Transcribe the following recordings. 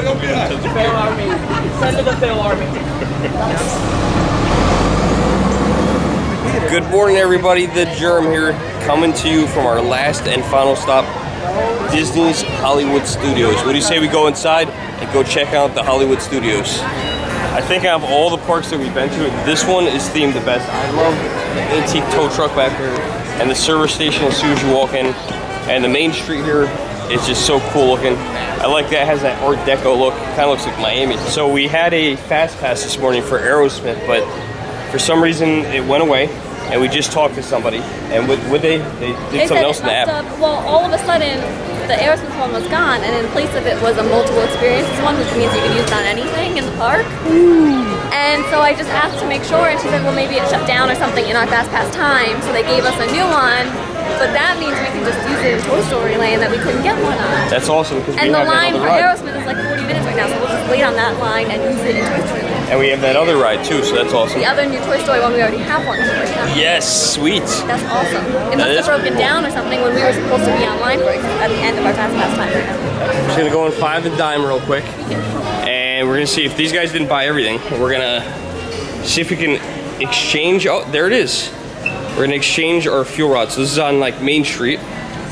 Fail army. Send to the fail army. Good morning, everybody. The Germ here, coming to you from our last and final stop, Disney's Hollywood Studios. What do you say we go inside and go check out the Hollywood Studios? I think out of all the parks that we've been to, this one is themed the best. I love the antique tow truck back there and the service station as soon as you walk in. And the main street here is just so cool looking. I like that. It has that Art Deco look. Kind of looks like Miami. So we had a fast pass this morning for Aerosmith, but for some reason it went away. And we just talked to somebody, and they did something else in the app. Well, all of a sudden, the Aerosmith one was gone, and in place of it was a multiple experiences one, which means you can use it on anything in the park. And so I just asked to make sure, and she said, well, maybe it shut down or something in our Fast Pass time, so they gave us a new one. But that means we can just use it in Toy Story Land that we couldn't get one on. That's awesome, because we have that other ride. And the line for Aerosmith is like 40 minutes right now, so we'll just wait on that line and use it in Toy Story Land. And we have that other ride too, so that's awesome. The other new Toy Story one, we already have one right now. Yes, sweet. That's awesome. It must have broken down or something when we were supposed to be online for it at the end of our Fast Pass time right now. I'm just gonna go and find the dime real quick, and we're gonna see if these guys didn't buy everything. We're gonna see if we can exchange. Oh, there it is. We're gonna exchange our fuel rod. So this is on like Main Street.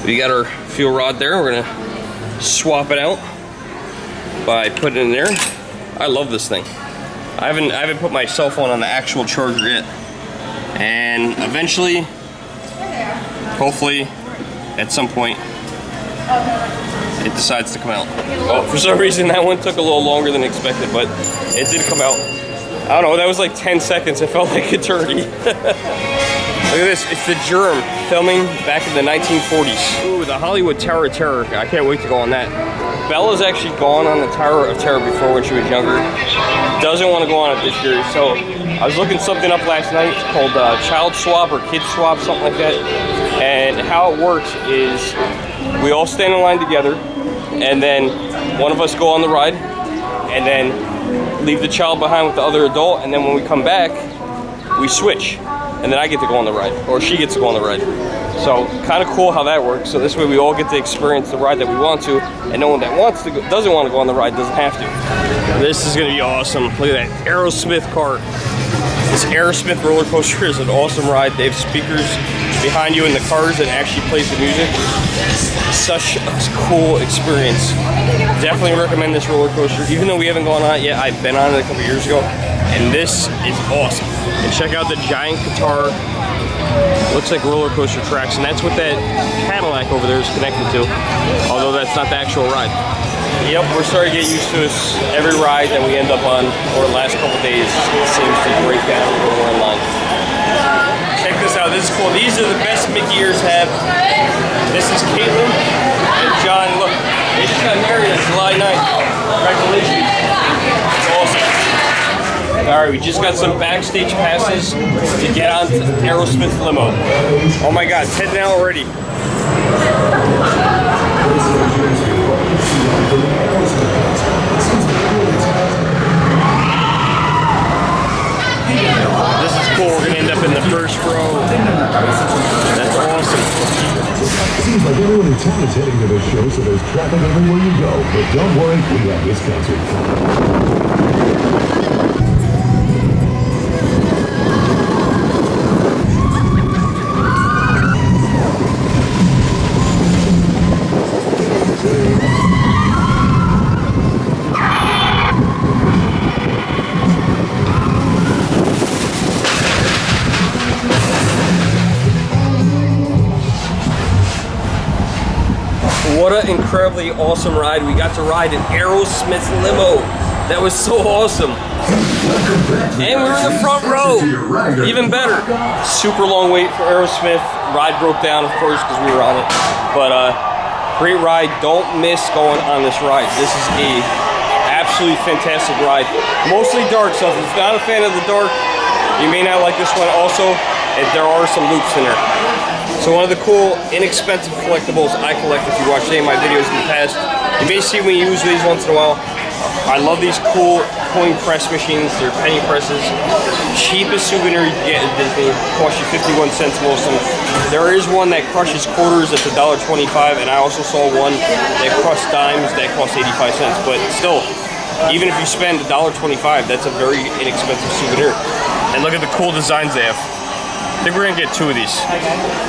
We got our fuel rod there. We're gonna swap it out by putting it in there. I love this thing. I haven't put my cell phone on the actual charger yet. And eventually, hopefully, at some point, it decides to come out. Oh, for some reason that one took a little longer than expected, but it did come out. I don't know, that was like 10 seconds. It felt like eternity. Look at this, it's the Germ, filming back in the 1940s. Ooh, the Hollywood Tower of Terror. I can't wait to go on that. Bella's actually gone on the Tower of Terror before when she was younger. Doesn't want to go on it this year. So I was looking something up last night called Child Swap or Kid Swap, something like that. And how it works is we all stand in line together, and then one of us go on the ride, and then leave the child behind with the other adult, and then when we come back, we switch. And then I get to go on the ride, or she gets to go on the ride. So kind of cool how that works. So this way we all get to experience the ride that we want to, and no one that doesn't want to go on the ride doesn't have to. This is gonna be awesome. Look at that Aerosmith car. This Aerosmith roller coaster is an awesome ride. They have speakers behind you in the cars that actually plays the music. Such a cool experience. Definitely recommend this roller coaster. Even though we haven't gone on it yet, I've been on it a couple years ago, and this is awesome. And check out the giant guitar. Looks like roller coaster tracks, and that's what that Cadillac over there is connected to, although that's not the actual ride. Yep, we're starting to get used to this. Every ride that we end up on over the last couple days seems to break down when we're in line. Check this out, this is cool. These are the best Mickey ears have. This is Caitlin and John. Look, they just got married on July 9th. Congratulations. It's awesome. Alright, we just got some backstage passes to get on to Aerosmith limo. Oh my god, 10 now already. This is cool, we're gonna end up in the first row. That's awesome. Seems like everyone in town is heading to the show, so there's traffic everywhere you go. But don't worry, we have this concert. What an incredibly awesome ride. We got to ride an Aerosmith limo. That was so awesome. And we were in the front row. Even better. Super long wait for Aerosmith. Ride broke down, of course, because we were on it. But great ride. Don't miss going on this ride. This is a absolutely fantastic ride. Mostly dark, so if you're not a fan of the dark, you may not like this one. Also, there are some loops in there. So one of the cool, inexpensive collectibles I collect, if you watch any of my videos in the past, you may see me use these once in a while, I love these cool coin press machines. They're penny presses. Cheapest souvenir you can get at Disney. Costs you 51 cents most of them. There is one that crushes quarters at $1.25, and I also saw one that crushed dimes that cost 85 cents. But still, even if you spend $1.25, that's a very inexpensive souvenir. And look at the cool designs they have. I think we're gonna get 2 of these.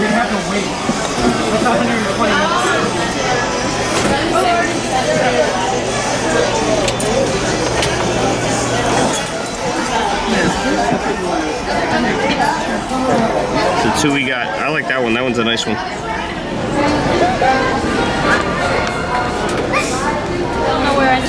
We have to wait. It's 120 minutes. The 2 we got. I like that one. That one's a nice one. I don't know where I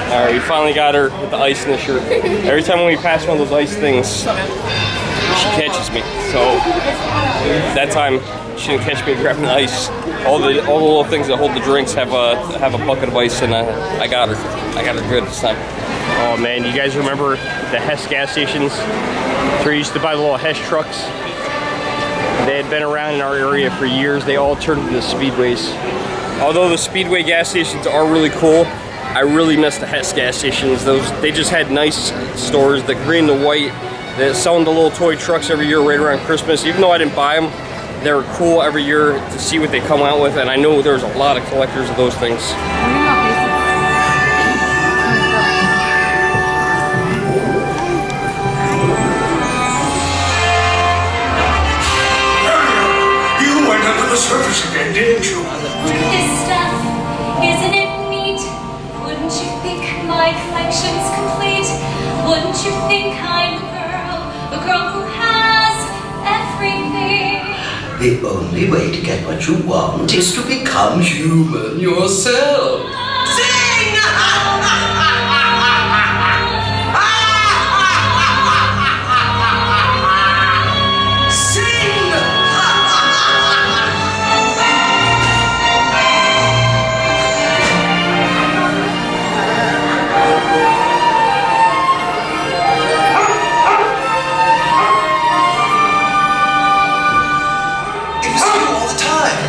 Alright, we finally got her with the ice in the shirt. Every time when we pass one of those ice things, she catches me. So that time she didn't catch me grabbing the ice. All the little things that hold the drinks have a bucket of ice, and I got her. I got her good this time. Oh man, you guys remember the Hess gas stations? Where you used to buy the little Hess trucks? They had been around in our area for years. They all turned into speedways. Although the speedway gas stations are really cool, I really miss the Hess gas stations. They just had nice stores, the green, the white. They're selling the little toy trucks every year right around Christmas. Even though I didn't buy them, they were cool every year to see what they come out with, and I know there's a lot of collectors of those things. You went under the surface again, didn't you? This stuff, isn't it neat? Wouldn't you think my collection's complete? Wouldn't you think I'm the girl who has everything? The only way to get what you want is to become human yourself. Sing! Sing! It was you all the time.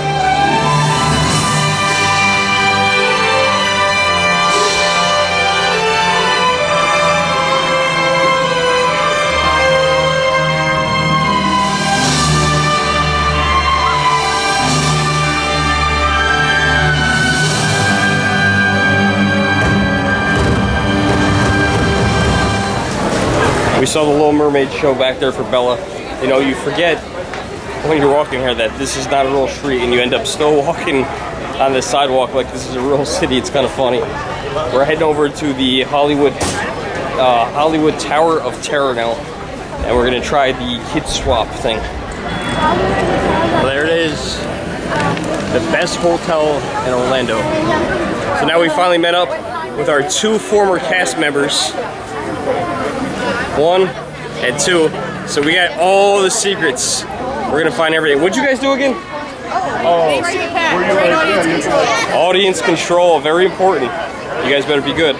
We saw the Little Mermaid show back there for Bella. You know, you forget when you're walking here that this is not a real street, and you end up still walking on this sidewalk like this is a real city. It's kind of funny. We're heading over to the Hollywood Tower of Terror now, and we're gonna try the kid swap thing. Well, there it is, the best hotel in Orlando. So now we finally met up with our 2 former cast members. 1 and 2. So we got all the secrets. We're gonna find everything. What'd you guys do again? Audience control, very important. You guys better be good.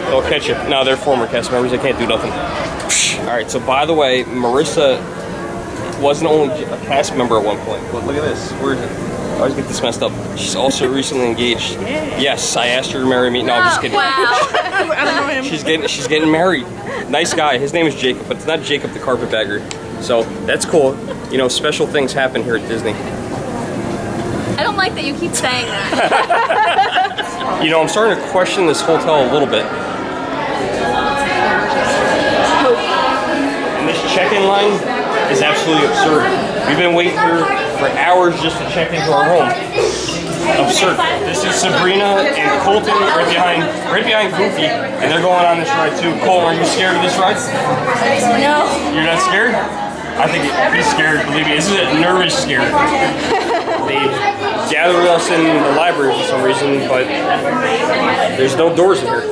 They'll catch you. No, they're former cast members. They can't do nothing. All right. So by the way, Marissa wasn't only a cast member at one point. But look at this. Where is it? I always get this messed up. She's also recently engaged. Yes, I asked her to marry me. No, I'm just kidding. Wow. I don't know him. She's getting married. Nice guy. His name is Jacob, but it's not Jacob the carpetbagger. So that's cool. You know, special things happen here at Disney. I don't like that you keep saying that. You know, I'm starting to question this hotel a little bit. And this check-in line is absolutely absurd. We've been waiting here for hours just to check into our home. Absurd. This is Sabrina and Colton right behind Goofy, and they're going on this ride too. Colton, are you scared of this ride? No. You're not scared? I think he's scared, believe me. This is a nervous scare. They gathered us in the library for some reason, but there's no doors in here.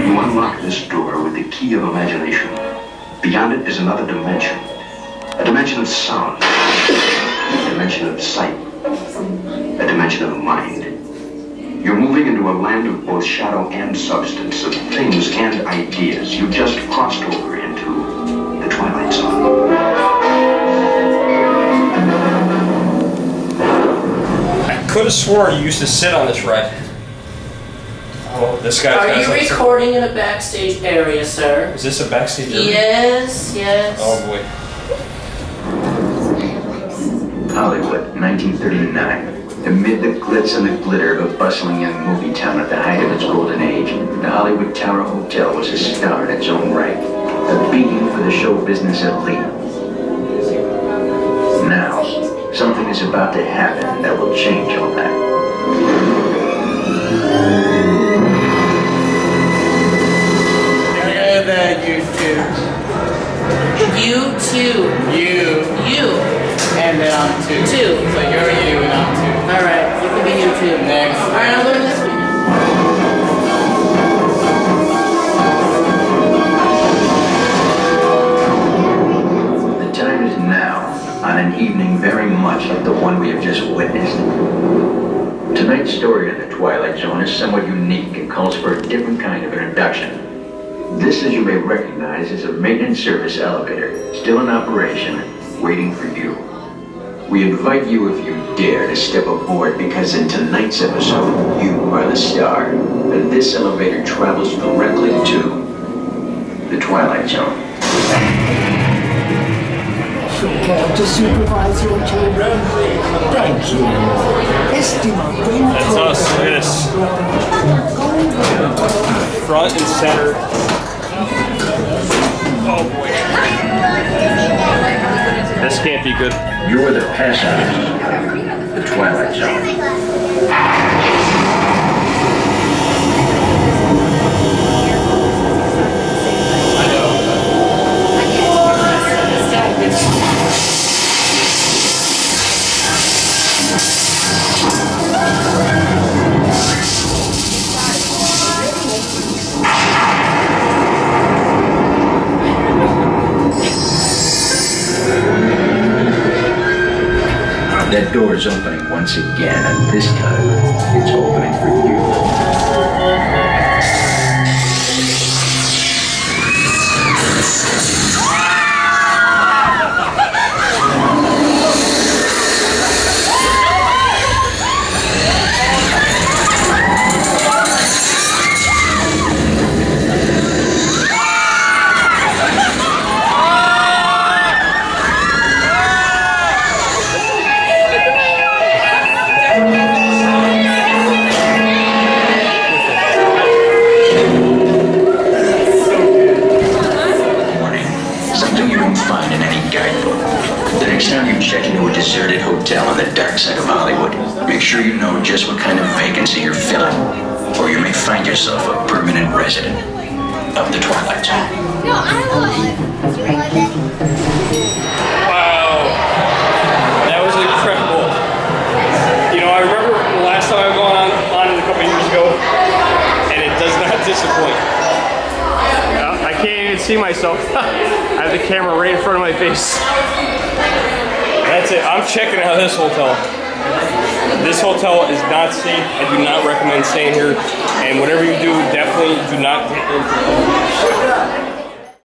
You unlock this door with the key of imagination. Beyond it is another dimension. A dimension of sound. A dimension of sight. A dimension of mind. You're moving into a land of both shadow and substance, of things and ideas. You just crossed over into the Twilight Zone. could have sworn you used to sit on this ride. Oh, this guy's Are got you some- recording in a backstage area, sir? Is this a backstage area? Yes, yes. Oh boy. Hollywood, 1939. Amid the glitz and the glitter of a bustling young movie town at the height of its golden age, the Hollywood Tower Hotel was a star in its own right, a beacon for the show business elite. Now, something is about to happen that will change all that. You're the YouTube. You too. You. You. And then I'm two. Two. So you're you and I'm two. Alright, you can be you too. Next. Alright, I'll learn this weekend. The time is now, on an evening very much like the one we have just witnessed. Tonight's story in the Twilight Zone is somewhat unique and calls for a different kind of introduction. This, as you may recognize, is a maintenance service elevator, still in operation, waiting for you. We invite you, if you dare, to step aboard because in tonight's episode, you are the star. And this elevator travels directly to the Twilight Zone. Care to supervise your children? Thank you. Estimate. That's us. Look at this. Front and center. Oh boy. This can't be good. You are the passengers of the Twilight Zone. That door is opening once again, and this time, it's opening for you. Deserted hotel on the dark side of Hollywood. Make sure you know just what kind of vacancy you're filling, or you may find yourself a permanent resident of the Twilight Zone. No, I would. Wow. That was incredible. You know, I remember the last time I was going on a couple years ago, and it does not disappoint. I can't even see myself. I have the camera right in front of my face. That's it. I'm checking out this hotel. This hotel is not safe. I do not recommend staying here. And whatever you do, definitely do not get into it.